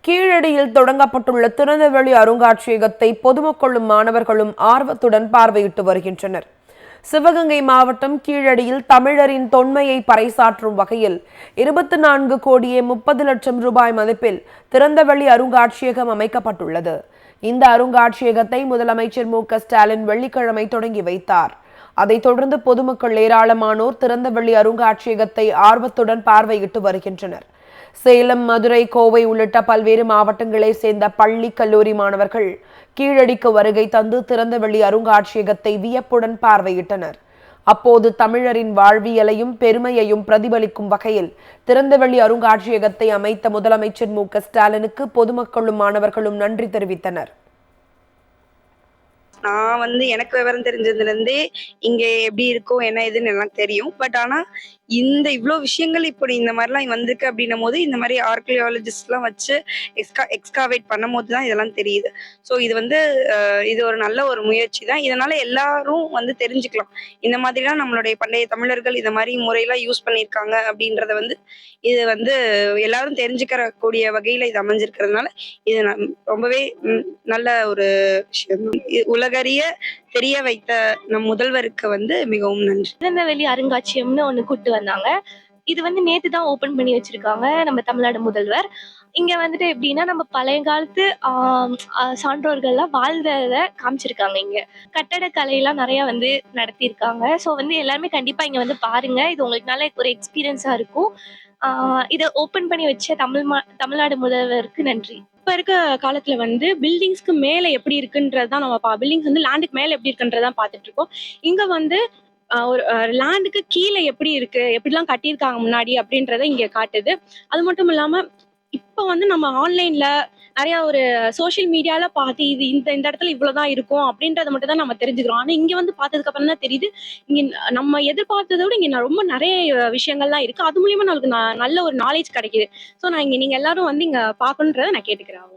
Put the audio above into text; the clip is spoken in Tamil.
கீழடியில் தொடங்கப்பட்டுள்ள திறந்தவெளி அருங்காட்சியகத்தை பொதுமக்களும் மாணவர்களும் ஆர்வத்துடன் பார்வையிட்டு வருகின்றனர். சிவகங்கை மாவட்டம் கீழடியில் தமிழரின் தொன்மையை பறைசாற்றும் வகையில் 24 கோடியே 30 லட்சம் ரூபாய் மதிப்பில் திறந்தவெளி அருங்காட்சியகம் அமைக்கப்பட்டுள்ளது. இந்த அருங்காட்சியகத்தை முதலமைச்சர் மு.க.ஸ்டாலின் வெள்ளிக்கிழமை தொடங்கி வைத்தார். அதைத் தொடர்ந்து பொதுமக்கள் ஏராளமானோர் திறந்தவெளி அருங்காட்சியகத்தை ஆர்வத்துடன் பார்வையிட்டு வருகின்றனர். சேலம், மதுரை, கோவை உள்ளிட்ட பல்வேறு மாவட்டங்களைச் சேர்ந்த பள்ளி, கல்லூரி மாணவர்கள் கீழடிக்கு வருகை தந்து திறந்தவெளி அருங்காட்சியகத்தை வியப்புடன் பார்வையிட்டனர். அப்போது தமிழரின் வாழ்வியலையும் பெருமையையும் பிரதிபலிக்கும் வகையில் திறந்தவெளி அருங்காட்சியகத்தை அமைத்த முதலமைச்சர் மு.க.ஸ்டாலினுக்கு பொதுமக்களும் மாணவர்களும் நன்றி தெரிவித்தனர். நான் எனக்கு விவரம் தெரிஞ்சதுலேருந்தே இங்கே எப்படி இருக்கும் என்ன ஏதுன்னு எல்லாம் தெரியும். பட் ஆனால் இவ்வளோ விஷயங்கள் இப்படி இந்த மாதிரிலாம் வந்திருக்கு அப்படின்னும் போது இந்த மாதிரி ஆர்கியாலஜிஸ்ட்லாம் வச்சு எக்ஸ்காவேட் பண்ணும் போது தான் இதெல்லாம் தெரியுது. ஸோ இது ஒரு நல்ல ஒரு முயற்சி தான். இதனால எல்லாரும் தெரிஞ்சுக்கலாம் இந்த மாதிரிலாம் நம்மளுடைய பண்டைய தமிழர்கள் இந்த மாதிரி முறையெல்லாம் யூஸ் பண்ணியிருக்காங்க அப்படின்றத இது எல்லாரும் தெரிஞ்சுக்கக்கூடிய வகையில் இது அமைஞ்சிருக்கிறதுனால இது ரொம்பவே நல்ல ஒரு விஷயம். உலகறிய தெரிய வைத்த நம் முதல்வருக்கு மிகவும் நன்றி. திறந்தவெளி அருங்காட்சியகம்னு ஒண்ணு கூட்டு வந்தாங்க. இது நேத்து தான் ஓபன் பண்ணி வச்சிருக்காங்க நம்ம தமிழ்நாடு முதல்வர். இங்க எப்படின்னா நம்ம பழைய காலத்து சான்றோர்கள்லாம் வாழ்ந்தத காமிச்சிருக்காங்க. இங்க கட்டடக்கலையெல்லாம் நிறைய நடத்தியிருக்காங்க. ஸோ எல்லாருமே கண்டிப்பா இங்க பாருங்க. இது உங்களுக்கு நல்ல ஒரு எக்ஸ்பீரியன்ஸா இருக்கும். இதை ஓபன் பண்ணி வச்ச தமிழ்நாடு முதல்வருக்கு நன்றி. இப்ப இருக்க காலத்துல பில்டிங்ஸ்க்கு மேல எப்படி இருக்குன்றதுதான் நம்ம பில்டிங்ஸ் லேண்டுக்கு மேல எப்படி இருக்குன்றதான் பார்த்துட்டு இருக்கோம். இங்க ஒரு லேண்டுக்கு கீழே எப்படி இருக்கு, எப்படிலாம் கட்டியிருக்காங்க முன்னாடி அப்படின்றத இங்க காட்டுது. அது மட்டும் இல்லாம இப்ப நம்ம ஆன்லைன்ல நிறைய ஒரு சோசியல் மீடியால பார்த்து இது இந்த இடத்துல இவ்வளவுதான் இருக்கும் அப்படின்றத மட்டும் தான் நம்ம தெரிஞ்சுக்கிறோம். ஆனா இங்க பார்த்ததுக்கு அப்புறம் தான் தெரியுது இங்க நம்ம எதிர்பார்த்ததை விட இங்க ரொம்ப நிறைய விஷயங்கள்லாம் இருக்கு. அது மூலியமா நம்மளுக்கு நல்ல ஒரு நாலேஜ் கிடைக்குது. ஸோ நான் நீங்க எல்லாரும் இங்க பார்க்கணுன்றதை நான் கேட்டுக்கிறேன்.